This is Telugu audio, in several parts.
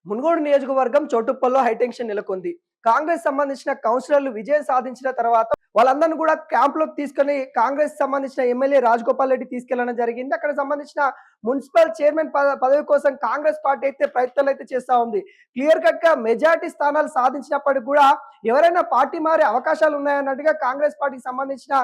మునుగోడు నియోజకవర్గం చోటుప్పల్లో హైటెన్షన్ నెలకొంది. కాంగ్రెస్ సంబంధించిన కౌన్సిలర్లు విజయం సాధించిన తర్వాత వాళ్ళందరిని కూడా క్యాంప్‌లోకి తీసుకొని కాంగ్రెస్ సంబంధించిన ఎమ్మెల్యే రాజగోపాల్ రెడ్డి తీసుకెళ్లడం జరిగింది. అక్కడ సంబంధించిన మున్సిపల్ చైర్మన్ పదవి కోసం కాంగ్రెస్ పార్టీ అయితే ప్రయత్నాలైతే చేస్తా ఉంది. క్లియర్ కట్‌గా మెజారిటీ స్థానాలు సాధించినప్పటికి కూడా ఎవరైనా పార్టీ మారే అవకాశాలు ఉన్నాయన్నట్టుగా కాంగ్రెస్ పార్టీకి సంబంధించిన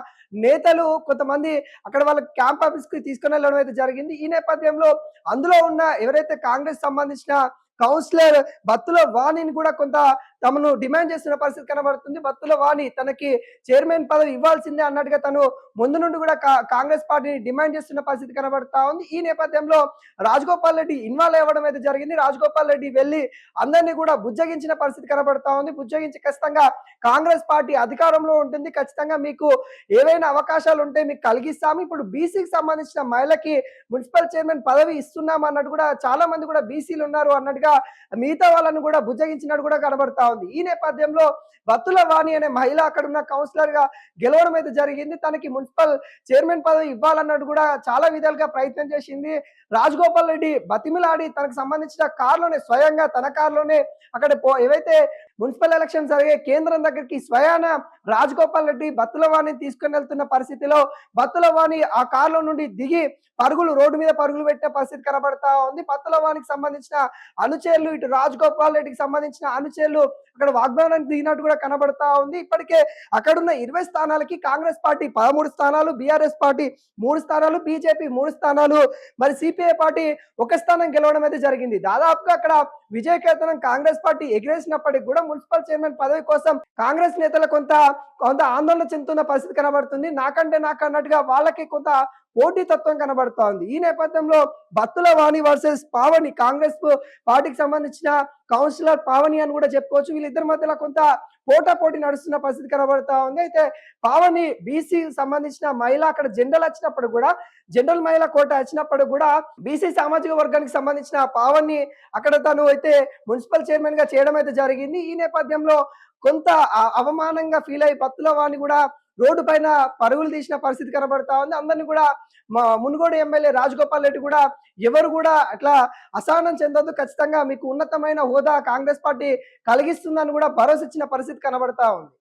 నేతలు కొంతమంది అక్కడ వాళ్ళ క్యాంప్ ఆఫీస్‌కి తీసుకొని వెళ్ళడం అయితే జరిగింది. ఈ నేపథ్యంలో అందులో ఉన్న ఎవరైతే కాంగ్రెస్ సంబంధించిన కౌన్సిలర్ బత్తుల వాణిని కూడా కొంత తమను డిమాండ్ చేస్తున్న పరిస్థితి కనబడుతుంది. బత్తుల వాణి తనకి చైర్మన్ పదవి ఇవ్వాల్సిందే అన్నట్టుగా తను ముందు నుండి కూడా కాంగ్రెస్ పార్టీని డిమాండ్ చేస్తున్న పరిస్థితి కనబడతా ఉంది. ఈ నేపథ్యంలో రాజగోపాల్ రెడ్డి ఇన్వాల్వ్ అవ్వడం అయితే జరిగింది. రాజగోపాల్ రెడ్డి వెళ్లి అందరినీ కూడా బుజ్జగించిన పరిస్థితి కనబడతా ఉంది. బుజ్జగించి ఖచ్చితంగా కాంగ్రెస్ పార్టీ అధికారంలో ఉంటుంది. ఖచ్చితంగా మీకు ఏవైనా అవకాశాలు ఉంటే మీకు కలిగిస్తాము. ఇప్పుడు బీసీకి సంబంధించిన మహిళకి మున్సిపల్ చైర్మన్ పదవి ఇస్తున్నాం అన్నట్టు కూడా చాలా మంది కూడా బీసీలు ఉన్నారు అన్నట్టుగా మిగతా వాళ్ళను కూడా బుజ్జగించినట్టు కూడా కనబడతా ఉంది. ఈ నేపథ్యంలో బత్తుల వాణి అనే మహిళ అక్కడ ఉన్న కౌన్సిలర్ గా గెలవడం అయితే జరిగింది. తనకి మున్సిపల్ చైర్మన్ పదవి ఇవ్వాలన్నట్టు కూడా చాలా విధాలుగా ప్రయత్నం చేసింది. రాజగోపాల్ రెడ్డి బతిమిలాడి తనకు సంబంధించిన కారులోనే స్వయంగా తన కారులోనే అక్కడ ఏవైతే మున్సిపల్ ఎలక్షన్ జరిగే కేంద్రం దగ్గరికి స్వయాన రాజగోపాల్ రెడ్డి బత్తుల వాణిని తీసుకుని వెళ్తున్న పరిస్థితిలో బత్తుల వాణి ఆ కారులో నుండి దిగి రోడ్డు మీద పరుగులు పెట్టే పరిస్థితి కనబడతా ఉంది. బత్తుల వాణికి సంబంధించిన అనుచరులు ఇటు రాజగోపాల్ రెడ్డికి సంబంధించిన అనుచరులు అక్కడ వాగ్దానానికి దిగినట్టు కూడా కనబడతా ఉంది. ఇప్పటికే అక్కడున్న 20 స్థానాలకి కాంగ్రెస్ పార్టీ 13 స్థానాలు, బీఆర్ఎస్ పార్టీ 3 స్థానాలు, బీజేపీ 3 స్థానాలు, మరి సిపిఐ పార్టీ 1 స్థానం గెలవడం అయితే జరిగింది. దాదాపుగా అక్కడ విజయకేతనం కాంగ్రెస్ పార్టీ ఎగిరేసినప్పటికీ కూడా మున్సిపల్ చైర్మన్ పదవి కోసం కాంగ్రెస్ నేతలు కొంత ఆందోళన చెందుతున్న పరిస్థితి కనబడుతుంది. నాకంటే నాకు అన్నట్టుగా వాళ్ళకి కొంత పోటీతత్వం కనబడతా ఉంది. ఈ నేపథ్యంలో బత్తుల వాణి వర్సెస్ పావని, కాంగ్రెస్ పార్టీకి సంబంధించిన కౌన్సిలర్ పావని అని కూడా చెప్పుకోవచ్చు. వీళ్ళిద్దరి మధ్యలో కొంత పోటాపోటీ నడుస్తున్న పరిస్థితి కనబడతా ఉంది. అయితే పావని బీసీ సంబంధించిన మహిళ అక్కడ జనరల్ వచ్చినప్పుడు కూడా జనరల్ మహిళా కోట వచ్చినప్పుడు కూడా బీసీ సామాజిక వర్గానికి సంబంధించిన పావని అక్కడ తను అయితే మున్సిపల్ చైర్మన్ గా చేయడం అయితే జరిగింది. ఈ నేపథ్యంలో కొంత అవమానంగా ఫీల్ అయ్యి బత్తుల వాణి కూడా రోడ్డు పైన పరుగులు తీసిన పరిస్థితి కనబడతా ఉంది. అందరినీ కూడా మునుగోడు ఎమ్మెల్యే రాజగోపాల్ రెడ్డి కూడా ఎవరు కూడా అట్లా అసహనం చెందొద్దు, ఖచ్చితంగా మీకు ఉన్నతమైన హోదా కాంగ్రెస్ పార్టీ కలిగిస్తుందని కూడా భరోసా ఇచ్చిన పరిస్థితి కనబడతా ఉంది.